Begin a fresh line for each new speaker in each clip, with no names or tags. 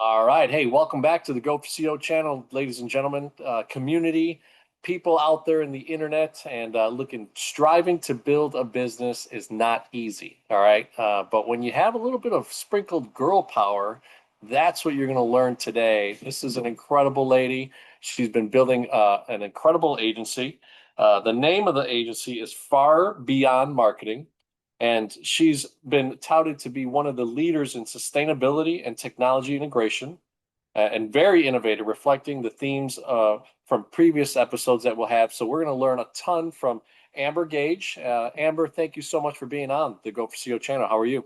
All right. Hey, welcome back to the GO4CEO channel, ladies and gentlemen, community, people out there in the internet and striving to build a business is not easy. All right. But when you have a little bit of sprinkled girl power, that's what you're going to learn today. This is an incredible lady. She's been building an incredible agency. The name of the agency is Far Beyond Marketing. And she's been touted to be one of the leaders in sustainability and technology integration and very innovative, reflecting the themes from previous episodes that we'll have. So we're going to learn a ton from Amber Gaige. Amber, thank you so much for being on the Go4CEO channel. How are you?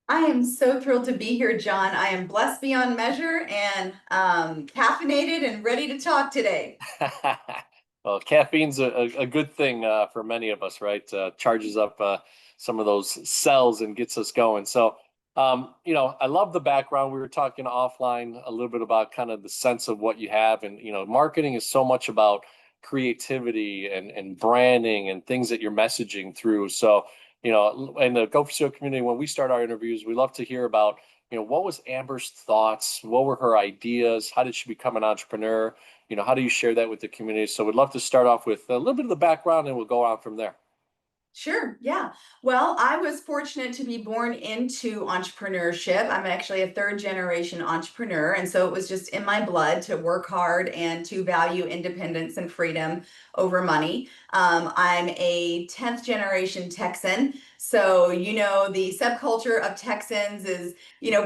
I am so thrilled to be here, John. I am blessed beyond measure and caffeinated and ready to talk today.
Well, caffeine's a good thing for many of us, right? Charges up some of those cells and gets us going. So, I love the background. We were talking offline a little bit about kind of the sense of what you have. And, marketing is so much about creativity and branding and things that you're messaging through. So, in the Go for SEO community, when we start our interviews, we love to hear about, what was Amber's thoughts? What were her ideas? How did she become an entrepreneur? How do you share that with the community? So we'd love to start off with a little bit of the background and we'll go on from there.
Sure, yeah. Well, I was fortunate to be born into entrepreneurship. I'm actually a third generation entrepreneur. And so it was just in my blood to work hard and to value independence and freedom over money. I'm a 10th generation Texan. So, the subculture of Texans is,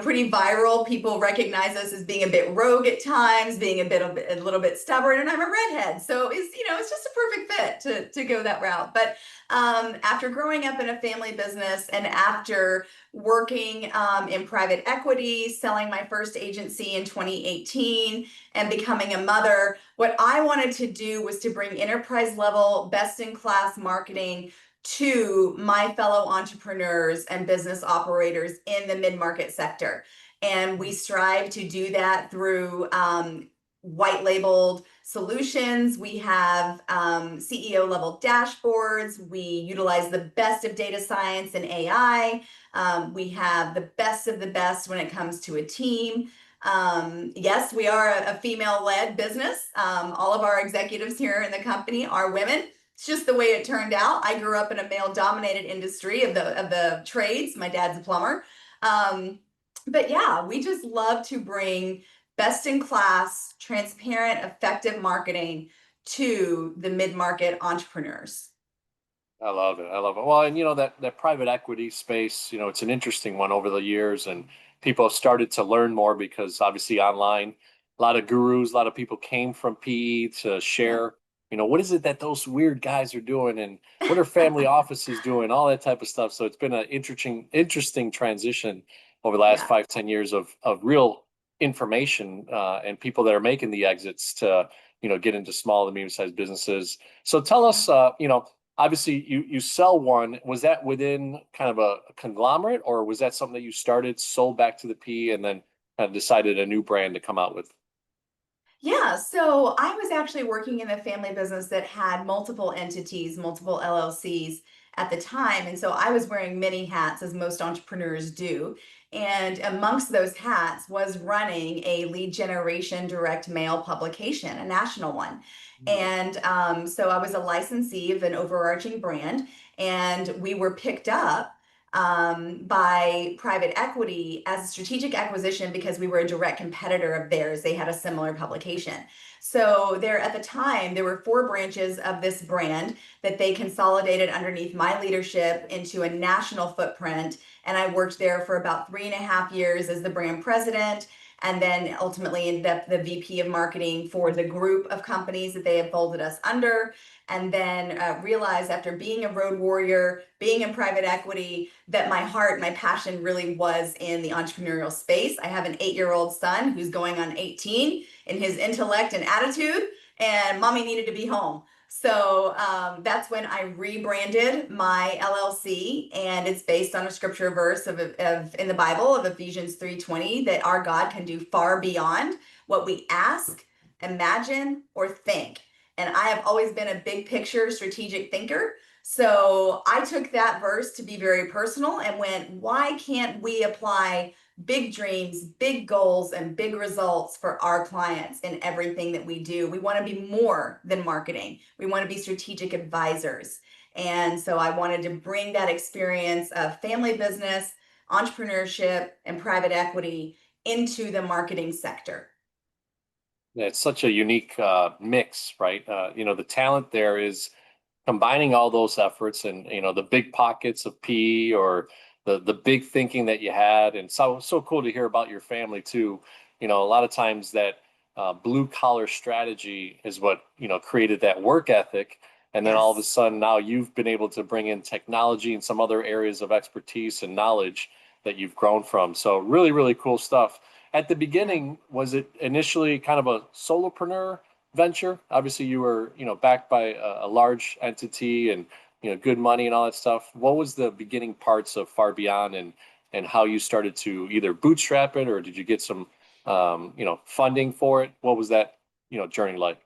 pretty viral. People recognize us as being a bit rogue at times, being a little bit stubborn, and I'm a redhead. So it's just a perfect fit to go that route. But after growing up in a family business and after working in private equity, selling my first agency in 2018 and becoming a mother, what I wanted to do was to bring enterprise level, best in class marketing to my fellow entrepreneurs and business operators in the mid-market sector. And we strive to do that through white labeled solutions. We have CEO level dashboards. We utilize the best of data science and AI. We have the best of the best when it comes to a team. Yes, we are a female-led business. All of our executives here in the company are women. It's just the way it turned out. I grew up in a male-dominated industry of the trades. My dad's a plumber. But yeah, we just love to bring best-in-class, transparent, effective marketing to the mid-market entrepreneurs.
I love it. I love it. Well, and that private equity space, it's an interesting one over the years, and people have started to learn more because obviously online, a lot of gurus, a lot of people came from PE to share, what is it that those weird guys are doing and what are family offices doing, all that type of stuff. So it's been an interesting transition over the last
Yeah.
5, 10 years of real information and people that are making the exits to, get into small and medium-sized businesses. So tell us, obviously you sell one. Was that within kind of a conglomerate, or was that something that you started, sold back to the P, and then kind of decided a new brand to come out with?
Yeah, so I was actually working in a family business that had multiple entities, multiple LLCs at the time. And so I was wearing many hats, as most entrepreneurs do. And amongst those hats was running a lead generation direct mail publication, a national one. And so I was a licensee of an overarching brand, and we were picked up by private equity as a strategic acquisition because we were a direct competitor of theirs. They had a similar publication. So there at the time, there were 4 branches of this brand that they consolidated underneath my leadership into a national footprint. And I worked there for about 3.5 years as the brand president, and then ultimately ended up the VP of marketing for the group of companies that they had folded us under. And then realized after being a road warrior, being in private equity, that my heart, my passion really was in the entrepreneurial space. I have an 8-year-old son who's going on 18 in his intellect and attitude, and mommy needed to be home. So that's when I rebranded my LLC, and it's based on a scripture verse of in the Bible of Ephesians 3:20 that our God can do far beyond what we ask, imagine, or think. And I have always been a big picture strategic thinker. So I took that verse to be very personal and went, why can't we apply big dreams, big goals, and big results for our clients in everything that we do. We want to be more than marketing. We want to be strategic advisors. And so I wanted to bring that experience of family business, entrepreneurship, and private equity into the marketing sector.
Yeah, it's such a unique mix, right? The talent there is combining all those efforts and the big pockets of PE or the big thinking that you had, and so cool to hear about your family too. A lot of times that blue collar strategy is what created that work ethic, and then all of a
Yes.
sudden now you've been able to bring in technology and some other areas of expertise and knowledge that you've grown from. So really, really cool stuff. At the
Yeah.
beginning, was it initially kind of a solopreneur venture? Obviously, you were, backed by a large entity and, good money and all that stuff. What was the beginning parts of Far Beyond and how you started to either bootstrap it or did you get some, funding for it? What was that, journey like?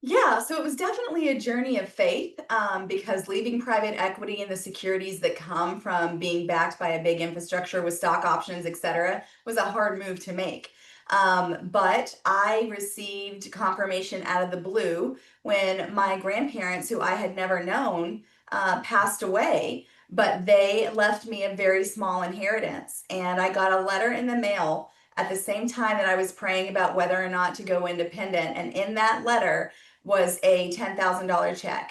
Yeah, so it was definitely a journey of faith, because leaving private equity and the securities that come from being backed by a big infrastructure with stock options, et cetera, was a hard move to make. But I received confirmation out of the blue when my grandparents, who I had never known, passed away, but they left me a very small inheritance. And I got a letter in the mail at the same time that I was praying about whether or not to go independent. And in that letter, was a $10,000 check.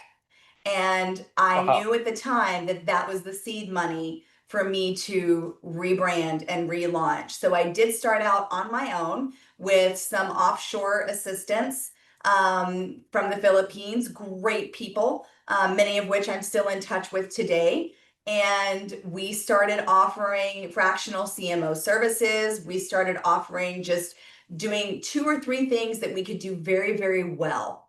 And I
Wow.
knew at the time that that was the seed money for me to rebrand and relaunch. So I did start out on my own with some offshore assistance from the Philippines, great people, many of which I'm still in touch with today. And we started offering fractional CMO services. We started offering just doing two or three things that we could do very, very well.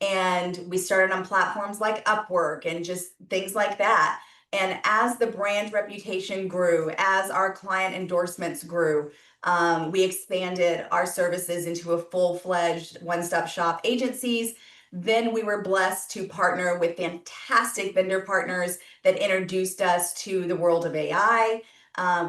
And we started on platforms like Upwork and just things like that. And as the brand reputation grew, as our client endorsements grew, we expanded our services into a full-fledged one-stop shop agencies. Then we were blessed to partner with fantastic vendor partners that introduced us to the world of AI,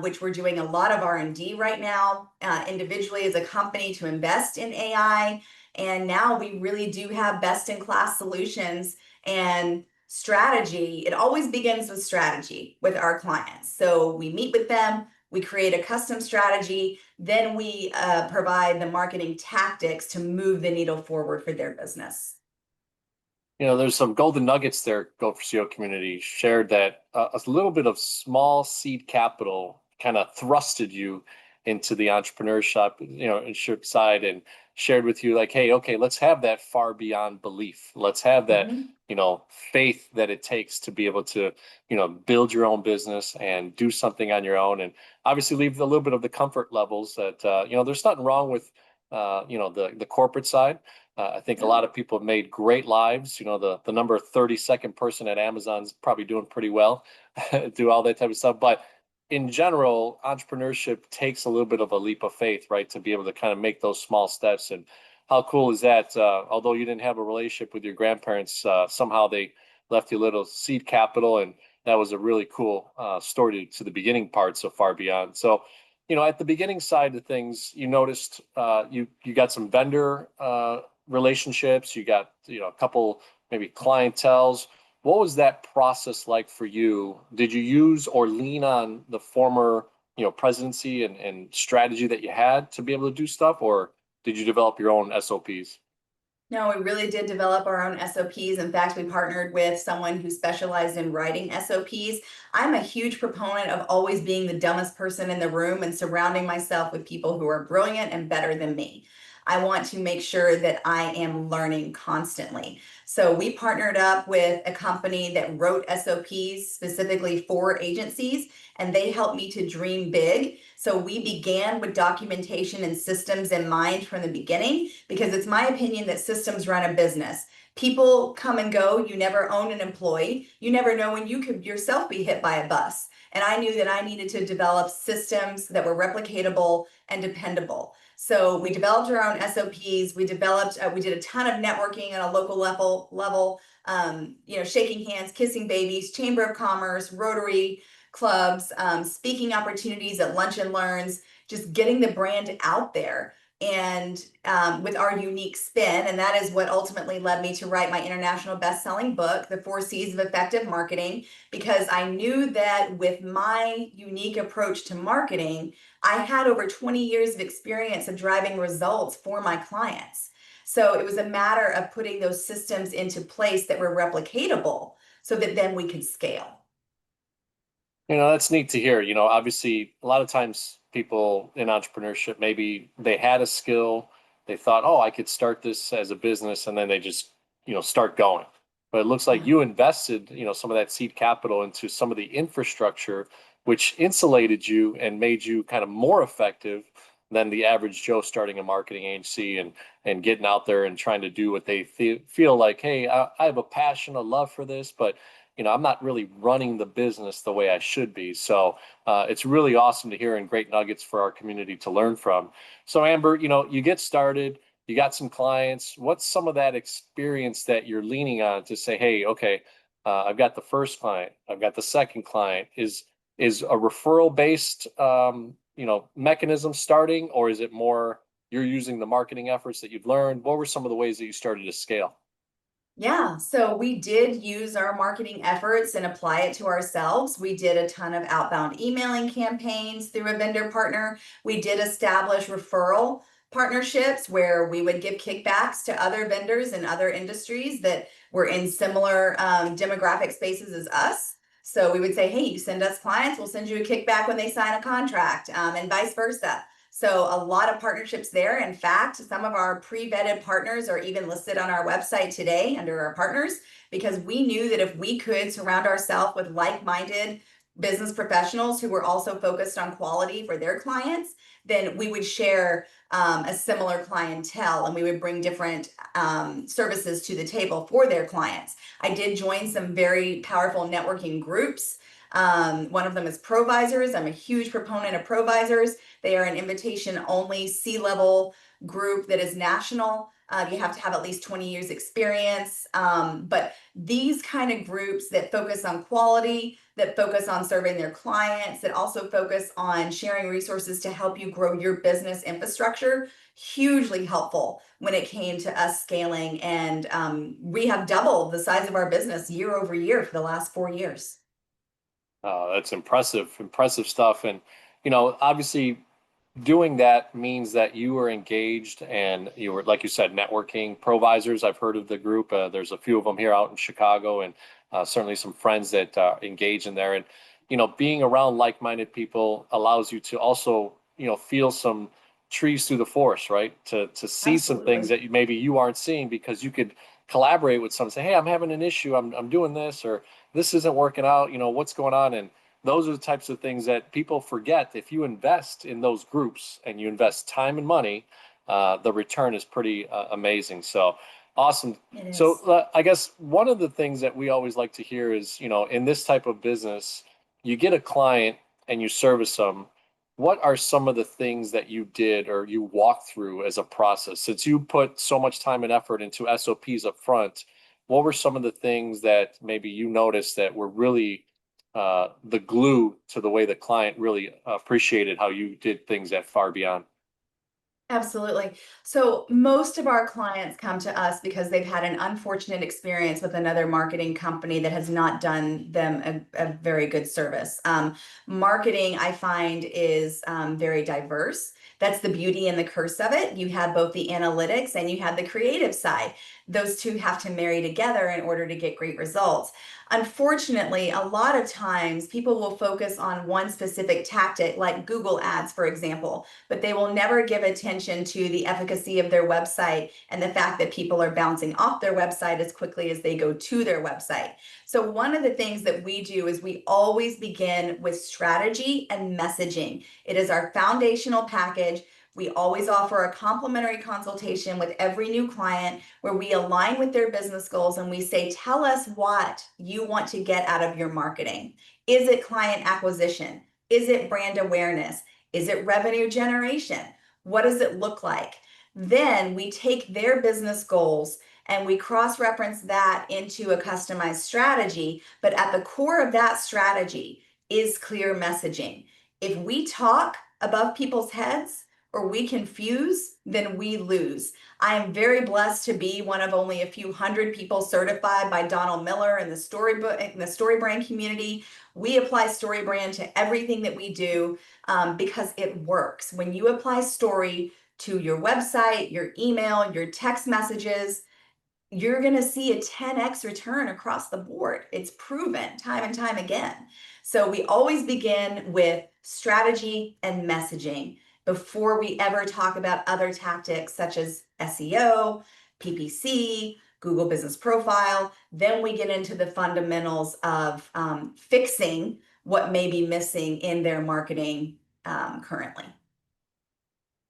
which we're doing a lot of R&D right now, individually as a company to invest in AI. And now we really do have best in class solutions and strategy. It always begins with strategy with our clients. So we meet with them, we create a custom strategy, then we provide the marketing tactics to move the needle forward for their business.
There's some golden nuggets there, Go4CEO community shared that a little bit of small seed capital kind of thrusted you into the entrepreneurship, side and shared with you like, hey, okay, let's have that far beyond belief. Let's have that,
Mhm.
faith that it takes to be able to, build your own business and do something on your own. And obviously leave a little bit of the comfort levels that, there's nothing wrong with, the corporate side. I think a lot
No.
of people have made great lives. The number 32nd person at Amazon's probably doing pretty well, do all that type of stuff. But in general, entrepreneurship takes a little bit of a leap of faith, right, to be able to kind of make those small steps. And how cool is that? Although you didn't have a relationship with your grandparents, somehow they left you a little seed capital, and that was a really cool story to the beginning parts of Far Beyond. So, at the beginning side of things, you noticed you got some vendor relationships, you got a couple maybe clientels. What was that process like for you? Did you use or lean on the former presidency and strategy that you had to be able to do stuff, or did you develop your own SOPs?
No, we really did develop our own SOPs. In fact, we partnered with someone who specialized in writing SOPs. I'm a huge proponent of always being the dumbest person in the room and surrounding myself with people who are brilliant and better than me. I want to make sure that I am learning constantly. So we partnered up with a company that wrote SOPs specifically for agencies, and they helped me to dream big. So we began with documentation and systems in mind from the beginning, because it's my opinion that systems run a business. People come and go. You never own an employee. You never know when you could yourself be hit by a bus. And I knew that I needed to develop systems that were replicatable and dependable. So we developed our own SOPs. We did a ton of networking on a local level, shaking hands, kissing babies, Chamber of Commerce, Rotary clubs, speaking opportunities at lunch and learns, just getting the brand out there and with our unique spin. And that is what ultimately led me to write my international best-selling book, The 4 C's of Effective Marketing, because I knew that with my unique approach to marketing, I had over 20 years of experience of driving results for my clients. So it was a matter of putting those systems into place that were replicatable so that then we could scale.
That's neat to hear. Obviously, a lot of times people in entrepreneurship, maybe they had a skill, they thought, oh, I could start this as a business, and then they just, start going. But it looks like
Yeah.
you invested, some of that seed capital into some of the infrastructure, which insulated you and made you kind of more effective than the average Joe starting a marketing agency and getting out there and trying to do what they feel like, hey, I have a passion, a love for this, but I'm not really running the business the way I should be. So it's really awesome to hear and great nuggets for our community to learn from. So Amber, you get started, you got some clients. What's some of that experience that you're leaning on to say, hey, okay, I've got the first client, I've got the second client. Is a referral based mechanism starting, or is it more you're using the marketing efforts that you've learned? What were some of the ways that you started to scale?
Yeah, so we did use our marketing efforts and apply it to ourselves. We did a ton of outbound emailing campaigns through a vendor partner. We did establish referral partnerships where we would give kickbacks to other vendors in other industries that were in similar demographic spaces as us. So we would say, hey, you send us clients, we'll send you a kickback when they sign a contract, and vice versa. So a lot of partnerships there. In fact, some of our pre-vetted partners are even listed on our website today under our partners, because we knew that if we could surround ourselves with like-minded business professionals who were also focused on quality for their clients, then we would share a similar clientele and we would bring different services to the table for their clients. I did join some very powerful networking groups. One of them is Provisors. I'm a huge proponent of Provisors. They are an invitation only C-level group that is national. You have to have at least 20 years experience. But these kind of groups that focus on quality, that focus on serving their clients, that also focus on sharing resources to help you grow your business infrastructure, hugely helpful when it came to us scaling. And we have doubled the size of our business year over year for the last 4 years.
That's impressive stuff. And, obviously doing that means that you were engaged and you were, like you said, networking. Provisors, I've heard of the group. There's a few of them here out in Chicago, and certainly some friends that engage in there. And, being around like-minded people allows you to also, feel some trees through the forest, right? To see some things
Absolutely.
that maybe you aren't seeing, because you could collaborate with someone, say, hey, I'm having an issue. I'm doing this, or this isn't working out. What's going on? And those are the types of things that people forget. If you invest in those groups and you invest time and money, the return is pretty amazing. So awesome.
It
So
is.
I guess one of the things that we always like to hear is, in this type of business, you get a client and you service them. What are some of the things that you did or you walked through as a process? Since you put so much time and effort into SOPs up front, what were some of the things that maybe you noticed that were really the glue to the way the client really appreciated how you did things that far beyond?
Absolutely. So most of our clients come to us because they've had an unfortunate experience with another marketing company that has not done them a very good service. Marketing, I find, is very diverse. That's the beauty and the curse of it. You have both the analytics and you have the creative side. Those two have to marry together in order to get great results. Unfortunately, a lot of times people will focus on one specific tactic, like Google Ads, for example, but they will never give attention to the efficacy of their website and the fact that people are bouncing off their website as quickly as they go to their website. So one of the things that we do is we always begin with strategy and messaging. It is our foundational package. We always offer a complimentary consultation with every new client where we align with their business goals and we say, tell us what you want to get out of your marketing. Is it client acquisition? Is it brand awareness? Is it revenue generation? What does it look like? Then we take their business goals and we cross-reference that into a customized strategy. But at the core of that strategy is clear messaging. If we talk above people's heads or we confuse, then we lose. I am very blessed to be one of only a few hundred people certified by Donald Miller in the StoryBrand community. We apply StoryBrand to everything that we do because it works. When you apply story to your website, your email, your text messages, you're going to see a 10x return across the board. It's proven time and time again. So we always begin with strategy and messaging before we ever talk about other tactics such as SEO, PPC, Google Business Profile. Then we get into the fundamentals of fixing what may be missing in their marketing currently.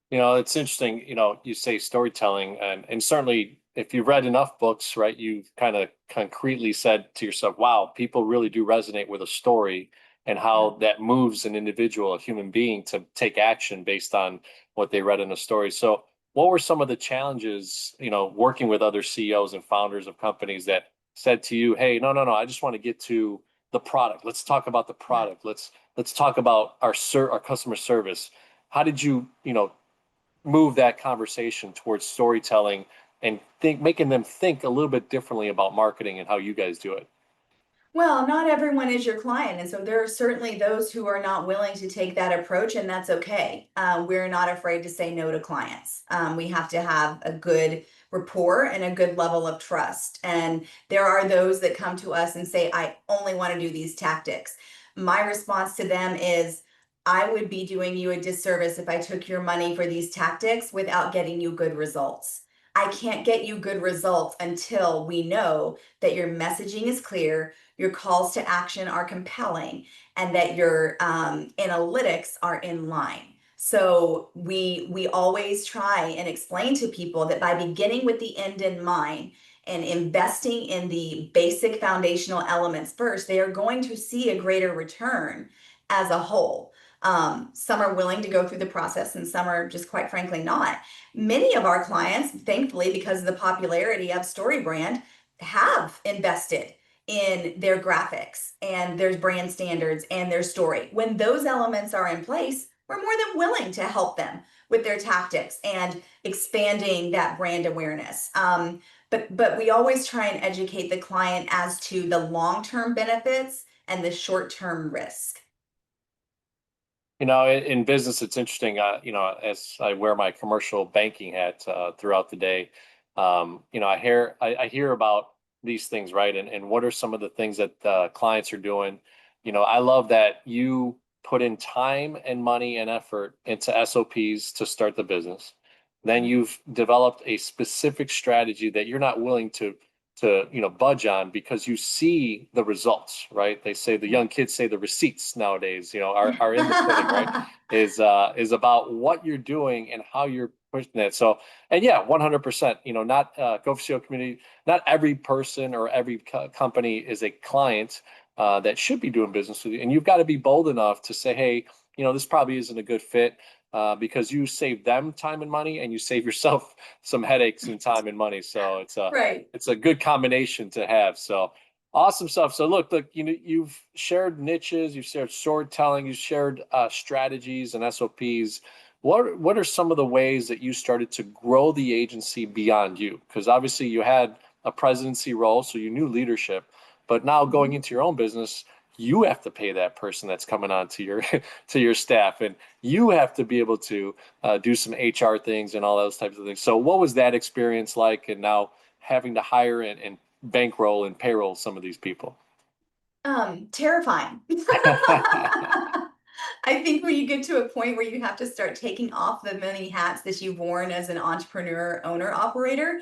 It's interesting, you say storytelling, and certainly if you've read enough books, right, you've kind of concretely said to yourself, wow, people really do resonate with a story and how that moves an individual, a human being, to take action based on what they read in a story. So what were some of the challenges, working with other CEOs and founders of companies that said to you, hey, no, I just want to get to the product. Let's talk about the product. Let's talk about our customer service. How did you, move that conversation towards storytelling and making them think a little bit differently about marketing and how you guys do it?
Well, not everyone is your client. And so there are certainly those who are not willing to take that approach, and that's okay. We're not afraid to say no to clients. We have to have a good rapport and a good level of trust. And there are those that come to us and say, I only want to do these tactics. My response to them is, I would be doing you a disservice if I took your money for these tactics without getting you good results. I can't get you good results until we know that your messaging is clear, your calls to action are compelling, and that your analytics are in line. So we always try and explain to people that by beginning with the end in mind and investing in the basic foundational elements first, they are going to see a greater return as a whole. Some are willing to go through the process and some are just quite frankly not. Many of our clients, thankfully, because of the popularity of StoryBrand, have invested in their graphics and their brand standards and their story. When those elements are in place, we're more than willing to help them with their tactics and expanding that brand awareness. But we always try and educate the client as to the long-term benefits and the short-term risk.
In business, it's interesting, as I wear my commercial banking hat throughout the day, I hear about these things, right? And what are some of the things that clients are doing? I love that you put in time and money and effort into SOPs to start the business. Then you've developed a specific strategy that you're not willing to budge on because you see the results, right? They say, the young kids say, the receipts nowadays, are in the pudding, right? Is about what you're doing and how you're pushing it. So, and yeah, 100%, not Go4CEO community, not every person or every company is a client that should be doing business with you. And you've got to be bold enough to say, hey, this probably isn't a good fit. Because you save them time and money, and you save yourself some headaches and time and money. So
Right.
it's a good combination to have. So awesome stuff. So look, you've shared niches, you've shared storytelling, you've shared strategies and SOPs. What are some of the ways that you started to grow the agency beyond you? Because obviously you had a presidency role, so you knew leadership, but now going into your own business, you have to pay that person that's coming on to your to your staff, and you have to be able to do some HR things and all those types of things. So what was that experience like, and now having to hire and bankroll and payroll some of these people?
Terrifying. I think when you get to a point where you have to start taking off the many hats that you've worn as an entrepreneur, owner, operator,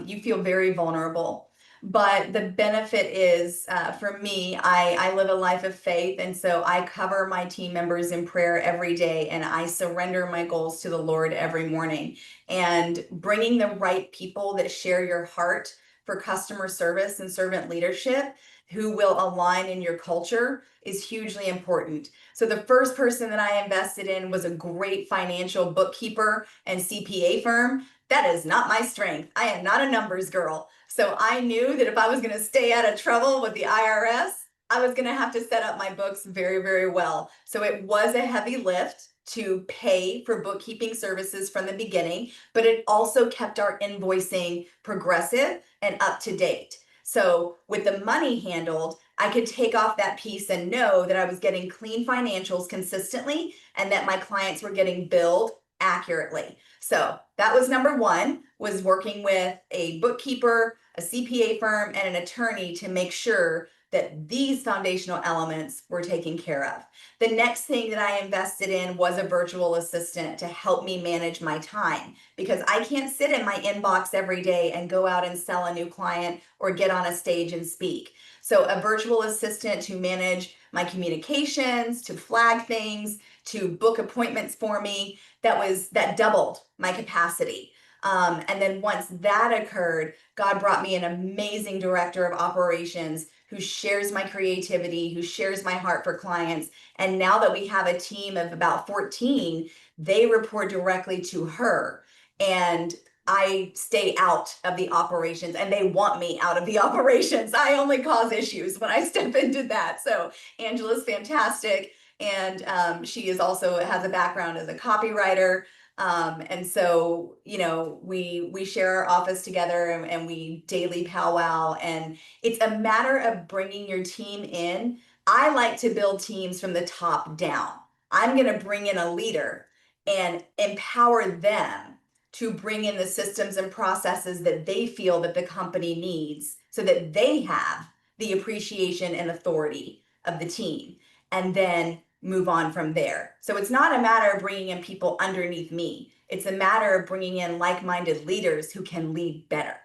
you feel very vulnerable. But the benefit is, for me, I live a life of faith. And so I cover my team members in prayer every day, and I surrender my goals to the Lord every morning. And bringing the right people that share your heart for customer service and servant leadership, who will align in your culture, is hugely important. So the first person that I invested in was a great financial bookkeeper and CPA firm. That is not my strength. I am not a numbers girl. So I knew that if I was going to stay out of trouble with the IRS, I was going to have to set up my books very, very well. So it was a heavy lift. to pay for bookkeeping services from the beginning, but it also kept our invoicing progressive and up to date. So with the money handled, I could take off that piece and know that I was getting clean financials consistently and that my clients were getting billed accurately. So that was number one, was working with a bookkeeper, a CPA firm, and an attorney to make sure that these foundational elements were taken care of. The next thing that I invested in was a virtual assistant to help me manage my time, because I can't sit in my inbox every day and go out and sell a new client or get on a stage and speak. So a virtual assistant to manage my communications, to flag things, to book appointments for me, that doubled my capacity. And then once that occurred, God brought me an amazing director of operations who shares my creativity, who shares my heart for clients. And now that we have a team of about 14, they report directly to her. And I stay out of the operations, and they want me out of the operations. I only cause issues when I step into that. So Angela's fantastic. And she is also has a background as a copywriter. And so, we share our office together, and we daily powwow, and it's a matter of bringing your team in. I like to build teams from the top down. I'm going to bring in a leader and empower them to bring in the systems and processes that they feel that the company needs so that they have the appreciation and authority of the team, and then move on from there. So it's not a matter of bringing in people underneath me. It's a matter of bringing in like-minded leaders who can lead better.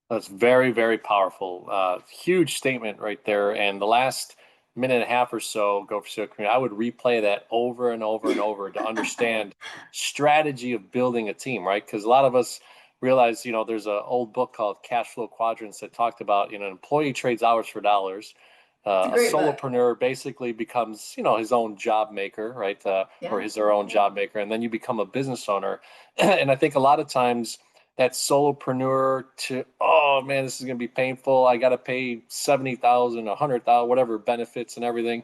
That's very, very powerful. Huge statement right there. And the last minute and a half or so, Go4CEO community, I would replay that over and over and over to understand strategy of building a team, right? Because a lot of us realize, there's an old book called Cash Flow Quadrants that talked about, an employee trades hours for dollars.
It's a
A
great book.
solopreneur basically becomes, his own job maker, right? Or
Yeah.
his or her own job maker, and then you become a business owner. And I think a lot of times that solopreneur to, oh man, this is going to be painful. I got to pay 70,000, 100,000, whatever benefits and everything.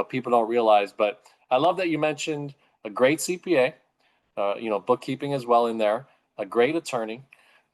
People don't realize. But I love that you mentioned a great CPA, bookkeeping as well in there, a great attorney.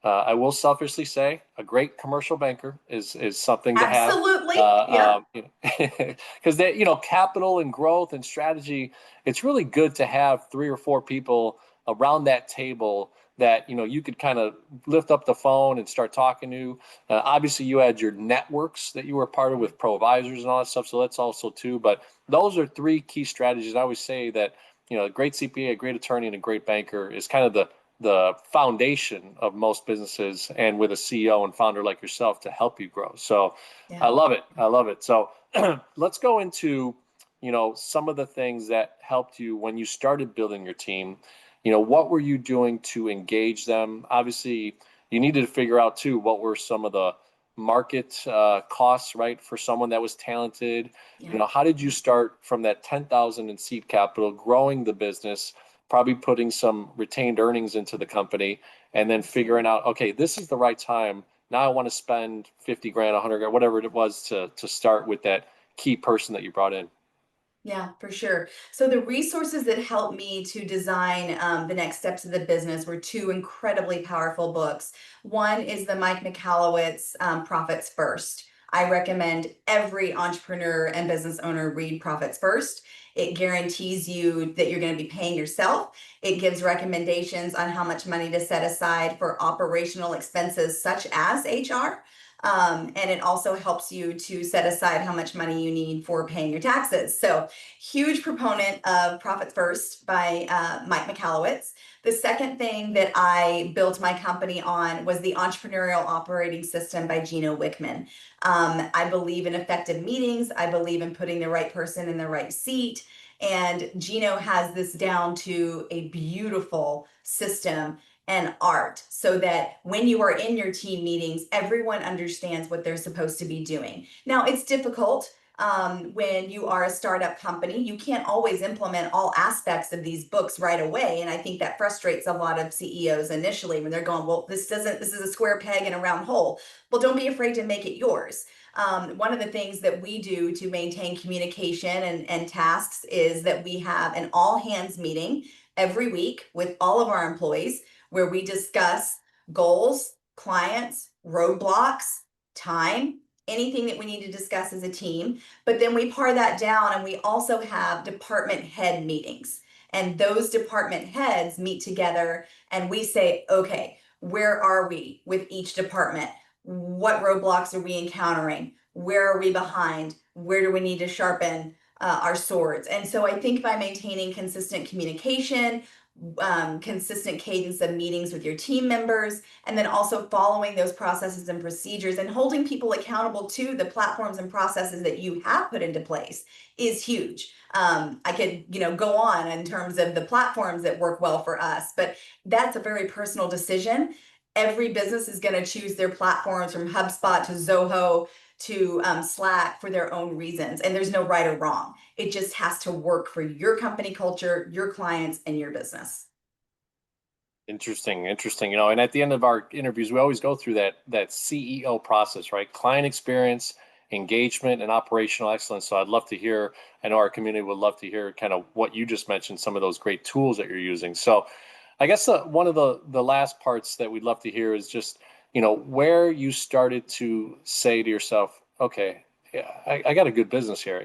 I will selfishly say a great commercial banker is something to have.
Absolutely. Yep.
Because capital and growth and strategy, it's really good to have three or four people around that table that you could kind of lift up the phone and start talking to. Obviously, you had your networks that you were part of with provisors and all that stuff, so that's also too. But those are three key strategies. I always say that a great CPA, a great attorney, and a great banker is kind of the foundation of most businesses, and with a CEO and founder like yourself to help you grow. So I
Yeah.
love it. I love it. So let's go into, some of the things that helped you when you started building your team. What were you doing to engage them? Obviously, you needed to figure out too, what were some of the market costs, right, for someone that was talented.
Yeah.
How did you start from that 10,000 in seed capital, growing the business, probably putting some retained earnings into the company, and then figuring out, okay, this is the right time. Now I want to spend 50 grand, 100 grand, whatever it was to start with that key person that you brought in.
Yeah, for sure. So the resources that helped me to design the next steps of the business were two incredibly powerful books. One is the Mike Michalowicz Profits First. I recommend every entrepreneur and business owner read Profits First. It guarantees you that you're going to be paying yourself. It gives recommendations on how much money to set aside for operational expenses such as HR. And it also helps you to set aside how much money you need for paying your taxes. So, huge proponent of Profits First by Mike Michalowicz. The second thing that I built my company on was the Entrepreneurial Operating System by Gino Wickman. I believe in effective meetings. I believe in putting the right person in the right seat. And Gino has this down to a beautiful system and art, so that when you are in your team meetings, everyone understands what they're supposed to be doing. Now, it's difficult. when you are a startup company. You can't always implement all aspects of these books right away. And I think that frustrates a lot of CEOs initially when they're going, well, this is a square peg in a round hole. Well, don't be afraid to make it yours. One of the things that we do to maintain communication and tasks is that we have an all hands meeting every week with all of our employees where we discuss goals, clients, roadblocks, time, anything that we need to discuss as a team. But then we par that down and we also have department head meetings. And those department heads meet together and we say, okay, where are we with each department? What roadblocks are we encountering? Where are we behind? Where do we need to sharpen our swords? And so I think by maintaining consistent communication, consistent cadence of meetings with your team members, and then also following those processes and procedures and holding people accountable to the platforms and processes that you have put into place is huge. I could, go on in terms of the platforms that work well for us, but that's a very personal decision. Every business is going to choose their platforms from HubSpot to Zoho to Slack for their own reasons. And there's no right or wrong. It just has to work for your company culture, your clients, and your business.
Interesting. And at the end of our interviews, we always go through that CEO process, right? Client experience, engagement, and operational excellence. So I'd love to hear, I know our community would love to hear kind of what you just mentioned, some of those great tools that you're using. So I guess one of the last parts that we'd love to hear is just, where you started to say to yourself, okay, yeah, I got a good business here.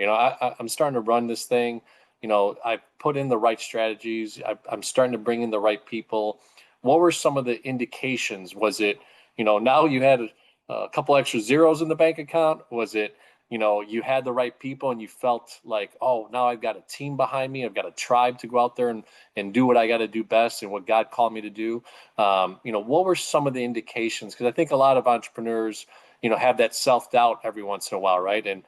I'm starting to run this thing. I put in the right strategies. I'm starting to bring in the right people. What were some of the indications? Was it, now you had a couple extra zeros in the bank account? Was it, you had the right people and you felt like, oh, now I've got a team behind me. I've got a tribe to go out there and do what I got to do best and what God called me to do. What were some of the indications? Because I think a lot of entrepreneurs, have that self-doubt every once in a while, right? And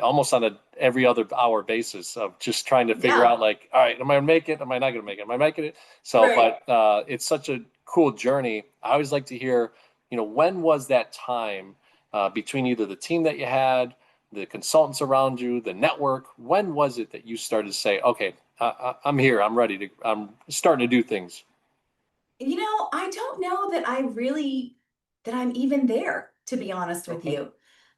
almost on every other hour basis of just trying to figure out like, all right, am I gonna make it? Am I not gonna make it? Am I making it? So,
Right.
but it's such a cool journey. I always like to hear, when was that time between either the team that you had, the consultants around you, the network? When was it that you started to say, okay, I'm here, I'm starting to do things?
I don't know that that I'm even there, to be honest with
Okay.
you.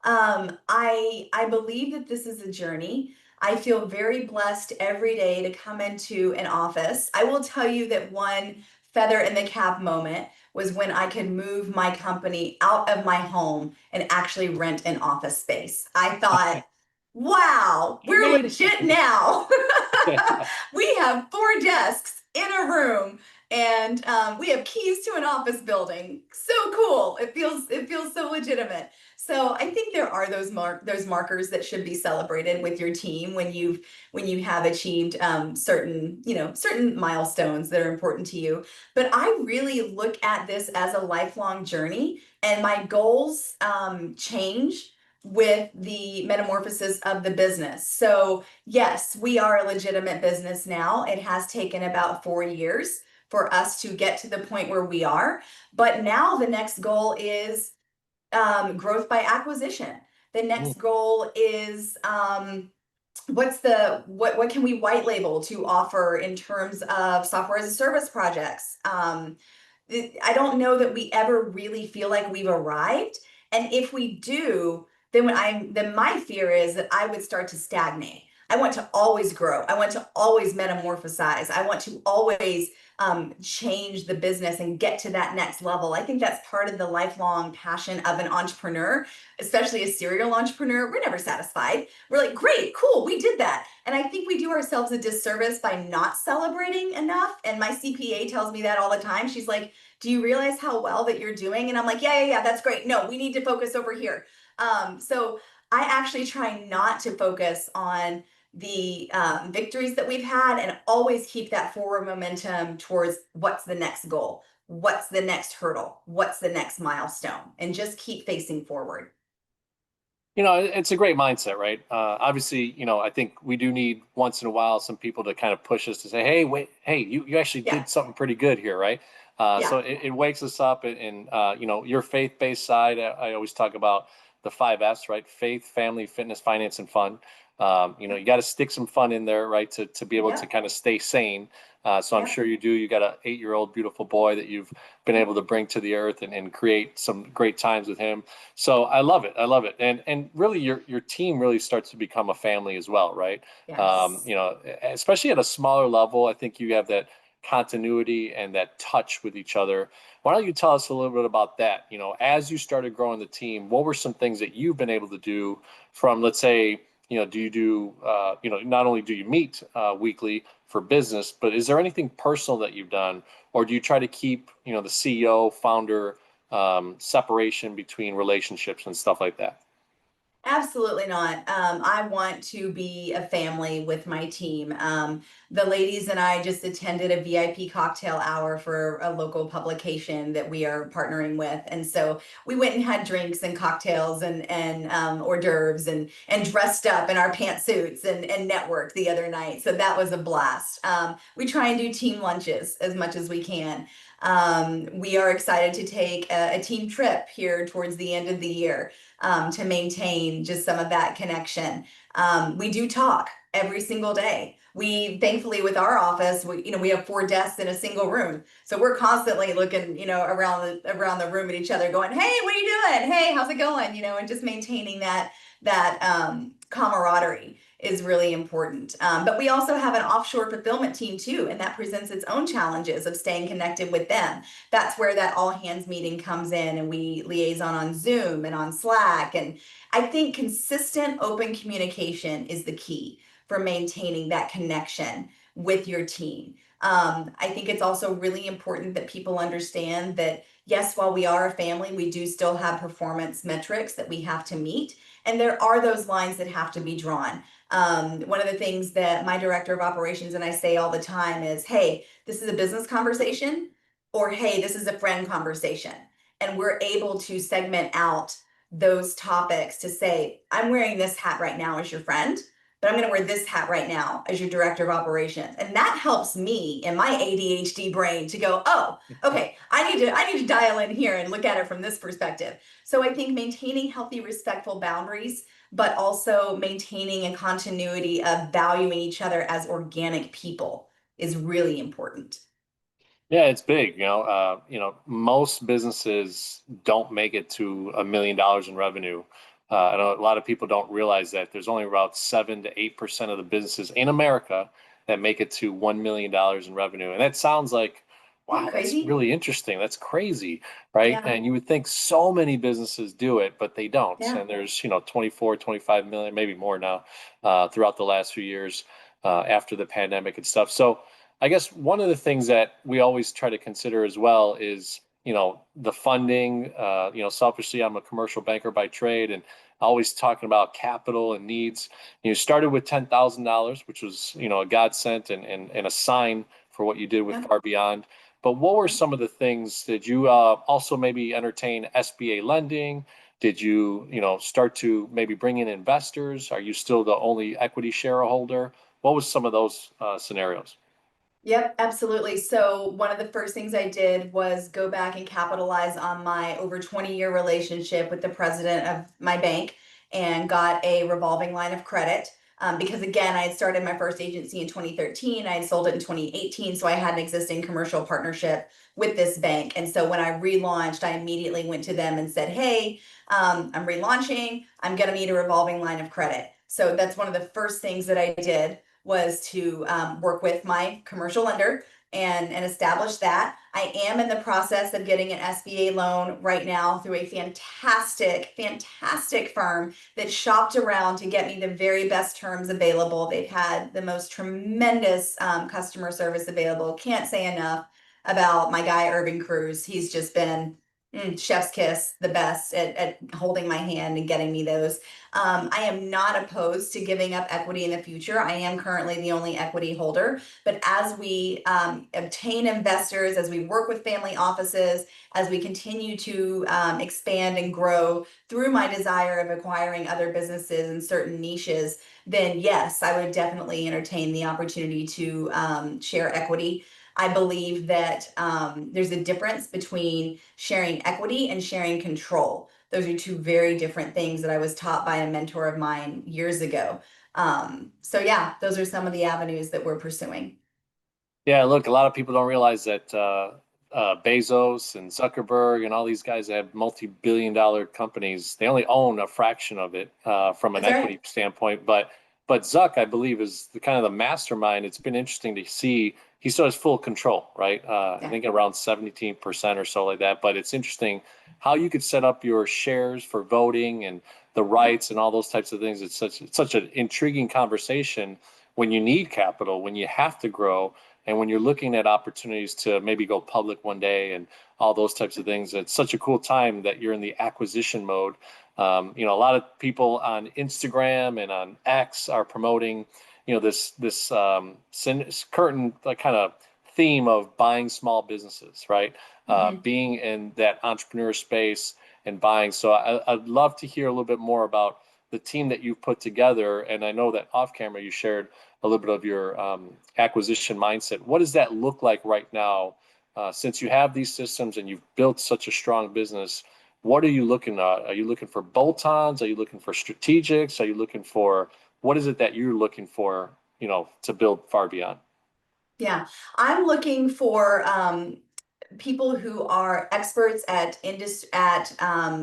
I believe that this is a journey. I feel very blessed every day to come into an office. I will tell you that one feather in the cap moment was when I could move my company out of my home and actually rent an office space. I thought, wow,
I
we're
made
legit now.
it.
We have 4 desks in a room and we have keys to an office building. So cool. It feels so legitimate. So I think there are those markers that should be celebrated with your team when you have achieved certain milestones that are important to you. But I really look at this as a lifelong journey, and my goals change with the metamorphosis of the business. So yes, we are a legitimate business now. It has taken about 4 years for us to get to the point where we are. But now the next goal is growth by acquisition. The
Mm,
next goal is what can we white label to offer in terms of software as a service projects. I don't know that we ever really feel like we've arrived. And if we do, then my fear is that I would start to stagnate. I want to always grow. I want to always metamorphosize. I want to always change the business and get to that next level. I think that's part of the lifelong passion of an entrepreneur, especially a serial entrepreneur. We're never satisfied. We're like, great, cool, we did that. And I think we do ourselves a disservice by not celebrating enough. And my CPA tells me that all the time. She's like, do you realize how well that you're doing? And I'm like, yeah, that's great. No, we need to focus over here. So I actually try not to focus on the victories that we've had and always keep that forward momentum towards what's the next goal, what's the next hurdle, what's the next milestone, and just keep facing forward.
It's a great mindset, right? Obviously, I think we do need once in a while some people to kind of push us to say, hey, wait, hey, you actually
Yeah,
did something pretty good here, right? So
yeah,
it wakes us up and your faith-based side, I always talk about, the 5S, right? Faith, family, fitness, finance, and fun. You got to stick some fun in there, right? To be able to
Yep.
kind of stay sane. So I'm
Yep.
sure you do. You got an 8-year-old beautiful boy that you've been able to bring to the earth and create some great times with him. So I love it. I love it. And really your team really starts to become a family as well, right?
Yes.
Especially at a smaller level, I think you have that continuity and that touch with each other. Why don't you tell us a little bit about that? As you started growing the team, what were some things that you've been able to do from, let's say, do you do, not only do you meet weekly for business, but is there anything personal that you've done, or do you try to keep, the CEO, founder separation between relationships and stuff like that?
Absolutely not. I want to be a family with my team. The ladies and I just attended a VIP cocktail hour for a local publication that we are partnering with, and so we went and had drinks and cocktails and hors d'oeuvres and dressed up in our pantsuits and networked the other night. So that was a blast. We try and do team lunches as much as we can. We are excited to take a team trip here towards the end of the year to maintain just some of that connection. We do talk every single day. We thankfully with our office, we have 4 desks in a single room, so we're constantly looking, around the room at each other, going, "Hey, what are you doing? Hey, how's it going?" And just maintaining that camaraderie is really important. But we also have an offshore fulfillment team too, and that presents its own challenges of staying connected with them. That's where that all hands meeting comes in, and we liaison on Zoom and on Slack. And I think consistent open communication is the key for maintaining that connection with your team. I think it's also really important that people understand that, yes, while we are a family, we do still have performance metrics that we have to meet. And there are those lines that have to be drawn. One of the things that my director of operations and I say all the time is, "Hey, this is a business conversation," or, "Hey, this is a friend conversation." And we're able to segment out those topics to say, "I'm wearing this hat right now as your friend, but I'm going to wear this hat right now as your director of operations." And that helps me in my ADHD brain to go, "Oh, okay, I need to dial in here and look at it from this perspective." So I think maintaining healthy, respectful boundaries, but also maintaining a continuity of valuing each other as organic people is really important.
Yeah, it's big. Most businesses don't make it to $1 million in revenue. I know a lot of people don't realize that there's only about 7 to 8% of the businesses in America that make it to $1 million in revenue. And that sounds like,
Isn't
wow,
that
that's
crazy?
really interesting. That's crazy, right?
Yeah,
And you would think so many businesses do it, but they don't.
yeah.
And there's, 24, 25 million, maybe more now, throughout the last few years after the pandemic and stuff. So, I guess one of the things that we always try to consider as well is, the funding. Selfishly, I'm a commercial banker by trade, and always talking about capital and needs. You started with $10,000, which was, a godsend and a sign for what you did with
Yeah.
Far Beyond. But what were some of the things? Did you also maybe entertain SBA lending? Did you, start to maybe bring in investors? Are you still the only equity shareholder? What was some of those scenarios?
Yep, absolutely. So one of the first things I did was go back and capitalize on my over 20-year relationship with the president of my bank and got a revolving line of credit. Because again, I had started my first agency in 2013, I had sold it in 2018, so I had an existing commercial partnership with this bank. And so when I relaunched, I immediately went to them and said, "Hey, I'm relaunching. I'm going to need a revolving line of credit." So that's one of the first things that I did was to work with my commercial lender and establish that. I am in the process of getting an SBA loan right now through a fantastic firm that shopped around to get me the very best terms available. They've had the most tremendous customer service available. Can't say enough about my guy, Irving Cruz. He's just been chef's kiss, the best at holding my hand and getting me those. I am not opposed to giving up equity in the future. I am currently the only equity holder, but as we obtain investors, as we work with family offices, as we continue to expand and grow through my desire of acquiring other businesses in certain niches, then yes, I would definitely entertain the opportunity to share equity. I believe that there's a difference between sharing equity and sharing control. Those are two very different things that I was taught by a mentor of mine years ago. So yeah, those are some of the avenues that we're pursuing.
Yeah, look, a lot of people don't realize that Bezos and Zuckerberg and all these guys that have multi-billion-dollar companies, they only own a fraction of it from an
That's
equity
right.
standpoint. But Zuck, I believe, is the kind of the mastermind. It's been interesting to see. He still has full control, right? I
Yeah.
think around 17% or so like that. But it's interesting how you could set up your shares for voting and the rights and all those types of things. It's such an intriguing conversation when you need capital, when you have to grow and when you're looking at opportunities to maybe go public one day and all those types of things. It's such a cool time that you're in the acquisition mode. A lot of people on Instagram and on X are promoting, this current kind of theme of buying small businesses, right?
Mhm.
Being in that entrepreneur space and buying. So I'd love to hear a little bit more about the team that you've put together. And I know that off camera you shared a little bit of your acquisition mindset. What does that look like right now? Since you have these systems and you've built such a strong business, what are you looking at? Are you looking for bolt-ons? Are you looking for strategics? Are you looking for what is it that you're looking for, to build far beyond?
Yeah, I'm looking for people who are experts at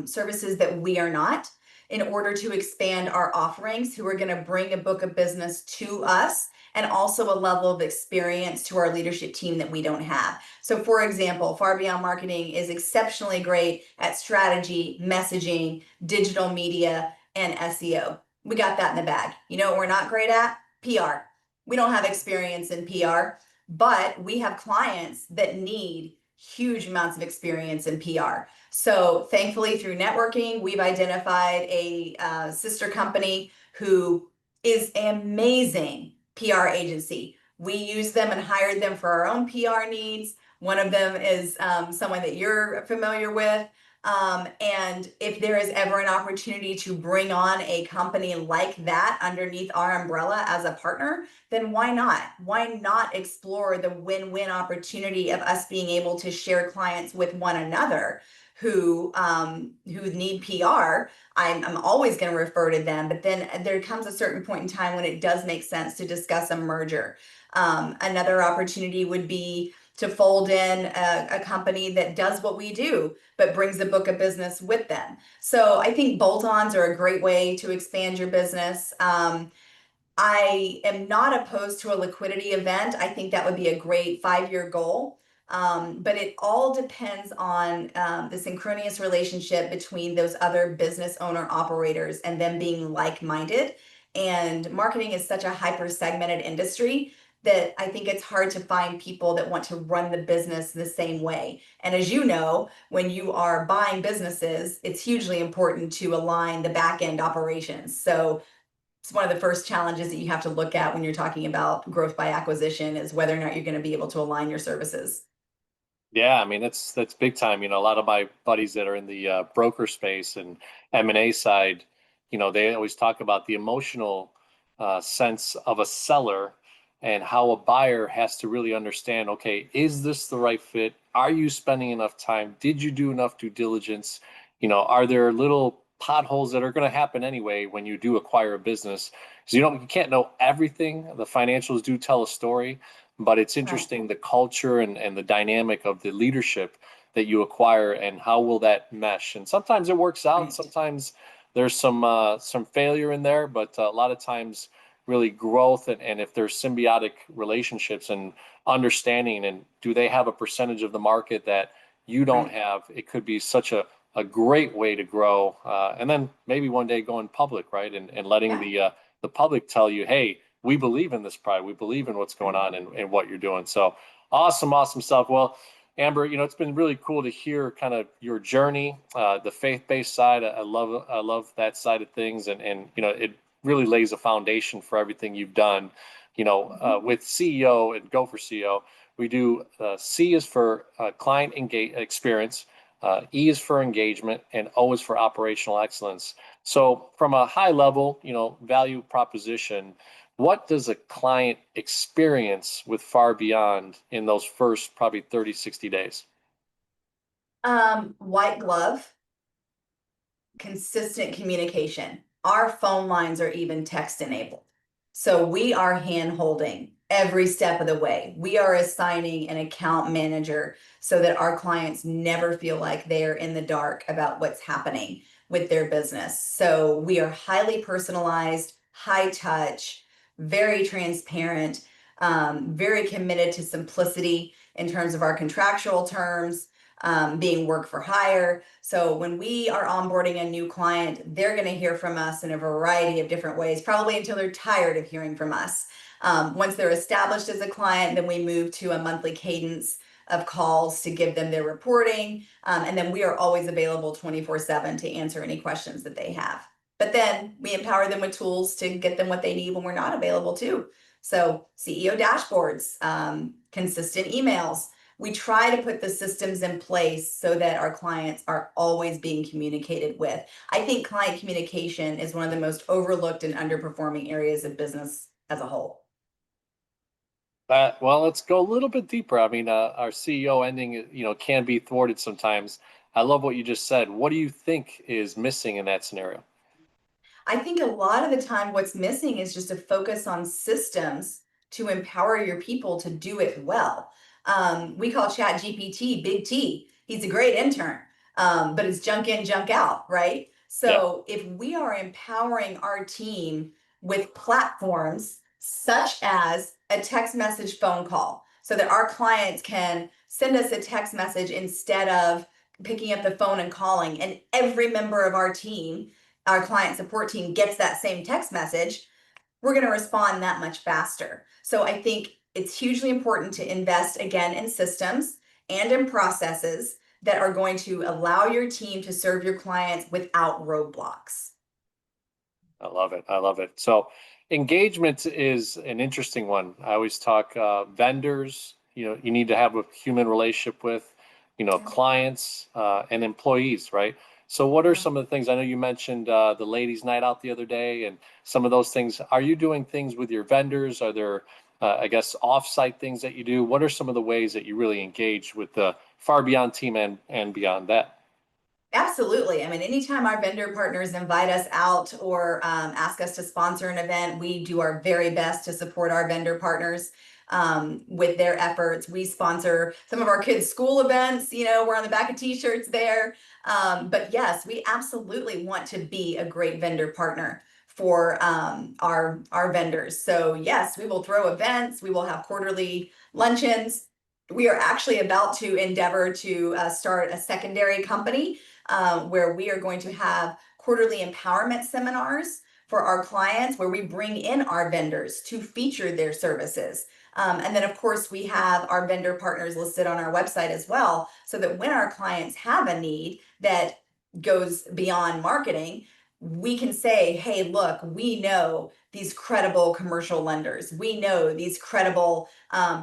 services that we are not in order to expand our offerings, who are going to bring a book of business to us and also a level of experience to our leadership team that we don't have. So for example, Far Beyond Marketing is exceptionally great at strategy, messaging, digital media, and SEO. We got that in the bag. You know what we're not great at? PR. We don't have experience in PR, but we have clients that need huge amounts of experience in PR. So thankfully, through networking, we've identified a sister company who is an amazing PR agency. We use them and hired them for our own PR needs. One of them is someone that you're familiar with. And if there is ever an opportunity to bring on a company like that underneath our umbrella as a partner, then why not? Why not explore the win-win opportunity of us being able to share clients with one another who need PR? I'm always going to refer to them, but then there comes a certain point in time when it does make sense to discuss a merger. Another opportunity would be to fold in a company that does what we do, but brings a book of business with them. So I think bolt-ons are a great way to expand your business. I am not opposed to a liquidity event. I think that would be a great 5-year goal. But it all depends on the synchronous relationship between those other business owner operators and them being like-minded. And marketing is such a hyper-segmented industry that I think it's hard to find people that want to run the business the same way. And as you know, when you are buying businesses, it's hugely important to align the back end operations. So it's one of the first challenges that you have to look at when you're talking about growth by acquisition is whether or not you're going to be able to align your services.
Yeah, I mean that's big time. A lot of my buddies that are in the broker space and M&A side, they always talk about the emotional sense of a seller and how a buyer has to really understand, okay, is this the right fit? Are you spending enough time? Did you do enough due diligence? Are there little potholes that are going to happen anyway when you do acquire a business? Because you can't know everything. The financials do tell a story, but it's
Right.
interesting the culture and the dynamic of the leadership that you acquire and how will that mesh. And sometimes it works out,
Right.
sometimes there's some failure in there, but a lot of times really growth and if there's symbiotic relationships and understanding and do they have a percentage of the market that you don't
Right.
have, it could be such a great way to grow, and then maybe one day going public, right? And letting
Yeah.
the public tell you, hey, we believe in this product. We believe in what's going
Right.
on and what you're doing. So awesome, awesome stuff. Well, Amber, it's been really cool to hear kind of your journey, the faith-based side. I love that side of things, and it really lays a foundation for everything you've done.
Mhm.
With CEO and Go4CEO, we do C is for client engage experience, E is for engagement, and O is for operational excellence. So from a high level, value proposition, what does a client experience with Far Beyond in those first probably 30, 60 days?
White glove. consistent communication. Our phone lines are even text enabled. So we are hand holding every step of the way. We are assigning an account manager so that our clients never feel like they're in the dark about what's happening with their business. So we are highly personalized, high touch, very transparent, very committed to simplicity in terms of our contractual terms, being work for hire. So when we are onboarding a new client, they're going to hear from us in a variety of different ways, probably until they're tired of hearing from us. Once they're established as a client, then we move to a monthly cadence of calls to give them their reporting. And then we are always available 24/7 to answer any questions that they have. But then we empower them with tools to get them what they need when we're not available too. So CEO dashboards, consistent emails. We try to put the systems in place so that our clients are always being communicated with. I think client communication is one of the most overlooked and underperforming areas of business as a whole.
Well, let's go a little bit deeper. I mean, our CEO ending, can be thwarted sometimes. I love what you just said. What do you think is missing in that scenario?
I think a lot of the time what's missing is just a focus on systems to empower your people to do it well. We call Chat GPT Big T. He's a great intern, but it's junk in, junk out, right?
Yeah.
So if we are empowering our team with platforms such as a text message phone call, so that our clients can send us a text message instead of picking up the phone and calling, and every member of our team, our client support team, gets that same text message, we're going to respond that much faster. So I think it's hugely important to invest again in systems and in processes that are going to allow your team to serve your clients without roadblocks.
I love it. I love it. So engagement is an interesting one. I always talk vendors, you need to have a human relationship with,
Yeah.
clients and employees, right? So what are
Yeah.
some of the things? I know you mentioned the ladies' night out the other day and some of those things. Are you doing things with your vendors? Are there, I guess, off-site things that you do? What are some of the ways that you really engage with the Far Beyond team and beyond that?
Absolutely. I mean, anytime our vendor partners invite us out or ask us to sponsor an event, we do our very best to support our vendor partners with their efforts. We sponsor some of our kids' school events. We're on the back of t-shirts there. But yes, we absolutely want to be a great vendor partner for our vendors. So yes, we will throw events. We will have quarterly luncheons. We are actually about to endeavor to start a secondary company where we are going to have quarterly empowerment seminars for our clients where we bring in our vendors to feature their services. And then, of course, we have our vendor partners listed on our website as well, so that when our clients have a need that goes beyond marketing, we can say, hey, look, we know these credible commercial lenders. We know these credible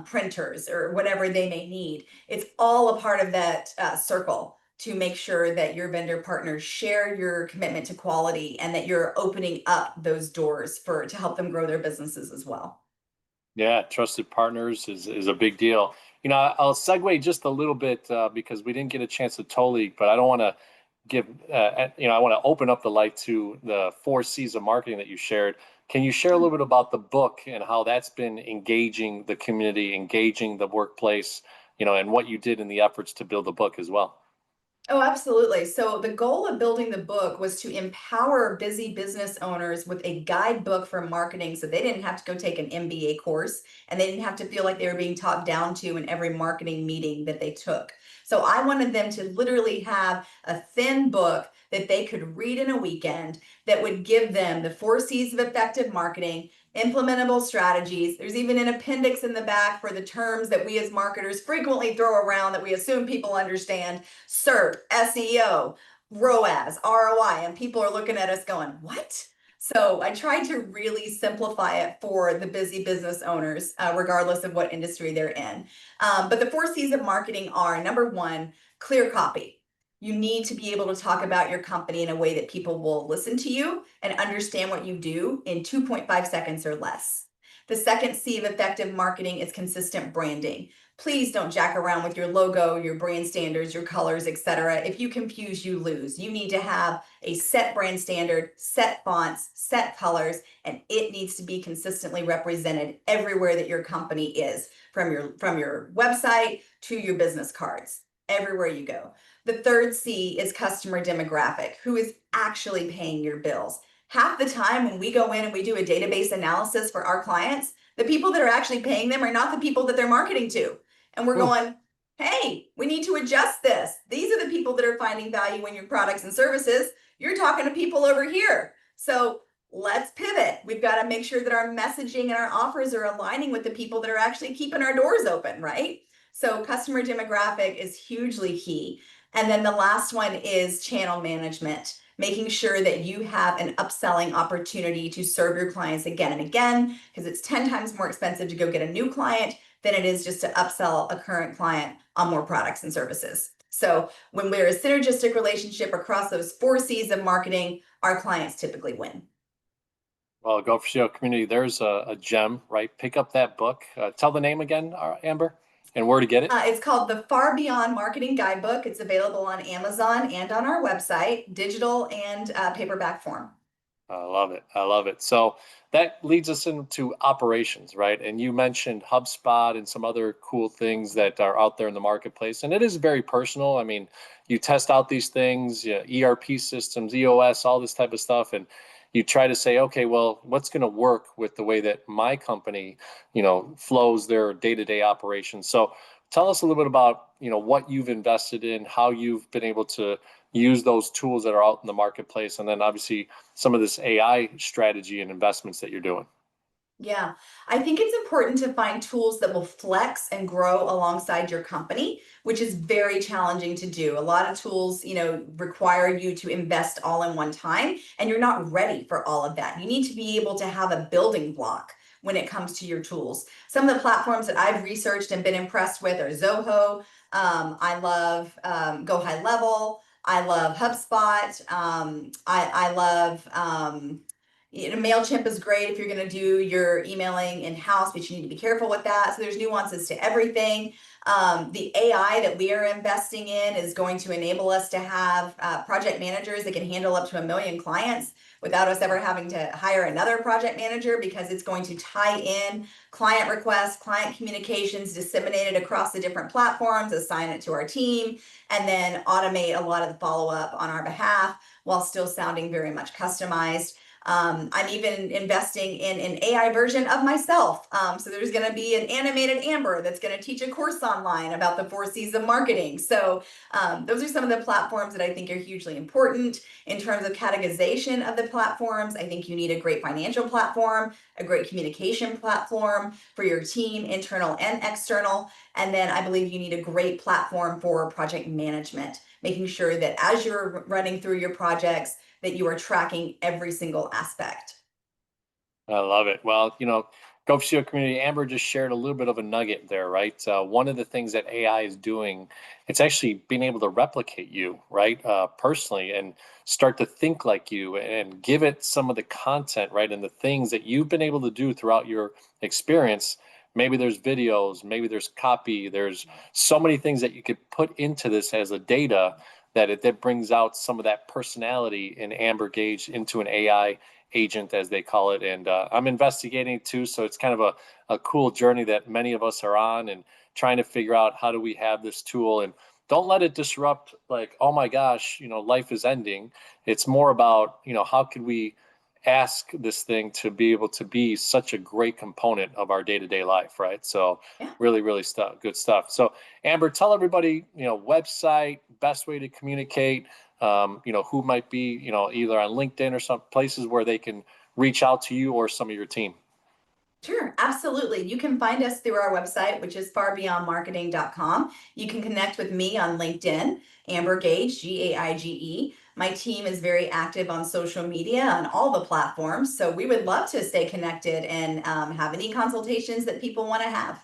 printers or whatever they may need. It's all a part of that circle to make sure that your vendor partners share your commitment to quality and that you're opening up those doors to help them grow their businesses as well.
Yeah, trusted partners is a big deal. I'll segue just a little bit because we didn't get a chance to totally, but I don't want to give, I want to open up the light to the 4 C's of marketing that you shared. Can you share a little bit about the book and how that's been engaging the community, engaging the workplace, and what you did in the efforts to build the book as well?
Oh, absolutely. So the goal of building the book was to empower busy business owners with a guidebook for marketing so they didn't have to go take an MBA course and they didn't have to feel like they were being talked down to in every marketing meeting that they took. So I wanted them to literally have a thin book that they could read in a weekend that would give them the 4 C's of effective marketing, implementable strategies. There's even an appendix in the back for the terms that we as marketers frequently throw around that we assume people understand: SERP, SEO, ROAS, ROI, and people are looking at us going, what? So I tried to really simplify it for the busy business owners, regardless of what industry they're in. But the 4 C's of marketing are: number one, clear copy. You need to be able to talk about your company in a way that people will listen to you and understand what you do in 2.5 seconds or less. The second C of effective marketing is consistent branding. please don't jack around with your logo, your brand standards, your colors, etc. If you confuse, you lose. You need to have a set brand standard, set fonts, set colors, and it needs to be consistently represented everywhere that your company is, from your website to your business cards, everywhere you go. The third C is customer demographic. Who is actually paying your bills? Half the time when we go in and we do a database analysis for our clients, the people that are actually paying them are not the people that they're marketing to. And we're
Hmm.
going, hey, we need to adjust this. These are the people that are finding value in your products and services. You're talking to people over here. So let's pivot. We've got to make sure that our messaging and our offers are aligning with the people that are actually keeping our doors open, right? So customer demographic is hugely key. And then the last one is channel management, making sure that you have an upselling opportunity to serve your clients again and again, because it's 10 times more expensive to go get a new client than it is just to upsell a current client on more products and services. So when we're a synergistic relationship across those 4 C's of marketing, our clients typically win.
Well, Go4CEO community, there's a gem, right? Pick up that book. Tell the name again, Amber, and where to get it.
It's called the Far Beyond Marketing Guidebook. It's available on Amazon and on our website, digital and paperback form.
I love it. I love it. So that leads us into operations, right? And you mentioned HubSpot and some other cool things that are out there in the marketplace. And it is very personal. I mean, you test out these things, yeah, ERP systems, EOS, all this type of stuff. And you try to say, okay, well, what's going to work with the way that my company, flows their day-to-day operations. So tell us a little bit about, what you've invested in, how you've been able to use those tools that are out in the marketplace, and then obviously some of this AI strategy and investments that you're doing.
Yeah, I think it's important to find tools that will flex and grow alongside your company, which is very challenging to do. A lot of tools, require you to invest all in one time, and you're not ready for all of that. You need to be able to have a building block when it comes to your tools. Some of the platforms that I've researched and been impressed with are Zoho. I love Go High Level. I love HubSpot. I love MailChimp is great if you're going to do your emailing in-house, but you need to be careful with that. So there's nuances to everything. The AI that we are investing in is going to enable us to have project managers that can handle up to 1 million clients without us ever having to hire another project manager, because it's going to tie in client requests, client communications disseminated across the different platforms, assign it to our team, and then automate a lot of the follow-up on our behalf while still sounding very much customized. I'm even investing in an AI version of myself. So there's going to be an animated Amber that's going to teach a course online about the 4 C's of marketing. So those are some of the platforms that I think are hugely important. In terms of categorization of the platforms, I think you need a great financial platform, a great communication platform for your team, internal and external. And then I believe you need a great platform for project management, making sure that as you're running through your projects, that you are tracking every single aspect.
I love it. Well, Go4CEO community, Amber just shared a little bit of a nugget there, right? One of the things that AI is doing, it's actually being able to replicate you, right? Personally, and start to think like you and give it some of the content, right? And the things that you've been able to do throughout your experience. Maybe there's videos, maybe there's copy, there's so many things that you could put into this as a data that brings out some of that personality in Amber Gaige into an AI agent, as they call it. And I'm investigating too. So it's kind of a cool journey that many of us are on, and trying to figure out how do we have this tool, and don't let it disrupt, like, oh my gosh, life is ending. It's more about, how can we ask this thing to be able to be such a great component of our day-to-day life, right? So
Yeah.
really, really good stuff. So Amber, tell everybody, website, best way to communicate, who might be, either on LinkedIn or some places where they can reach out to you or some of your team.
Sure, absolutely. You can find us through our website, which is farbeyondmarketing.com. You can connect with me on LinkedIn, Amber Gaige, Gaige. My team is very active on social media on all the platforms. So we would love to stay connected and have any consultations that people want to have.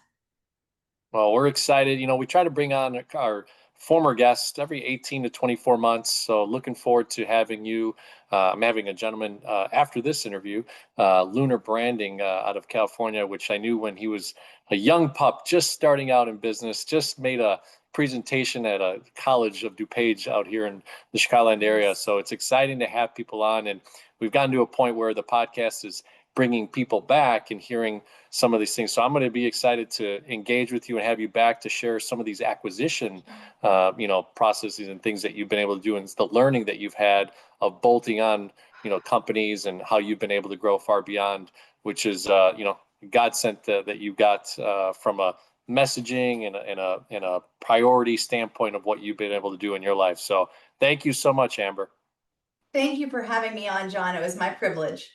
Well, we're excited. We try to bring on our former guests every 18 to 24 months. So looking forward to having you. I'm having a gentleman after this interview, Lunar Branding out of California, which I knew when he was a young pup just starting out in business, just made a presentation at a college of DuPage out here in the Chicagoland area.
Yes.
So it's exciting to have people on. And we've gotten to a point where the podcast is bringing people back and hearing some of these things. So I'm going to be excited to engage with you and have you back to share some of these acquisition, processes and things that you've been able to do, and the learning that you've had of bolting on, companies, and how you've been able to grow far beyond, which is, God sent that you got from a messaging and a priority standpoint of what you've been able to do in your life. So thank you so much, Amber.
Thank you for having me on, John. It was my privilege.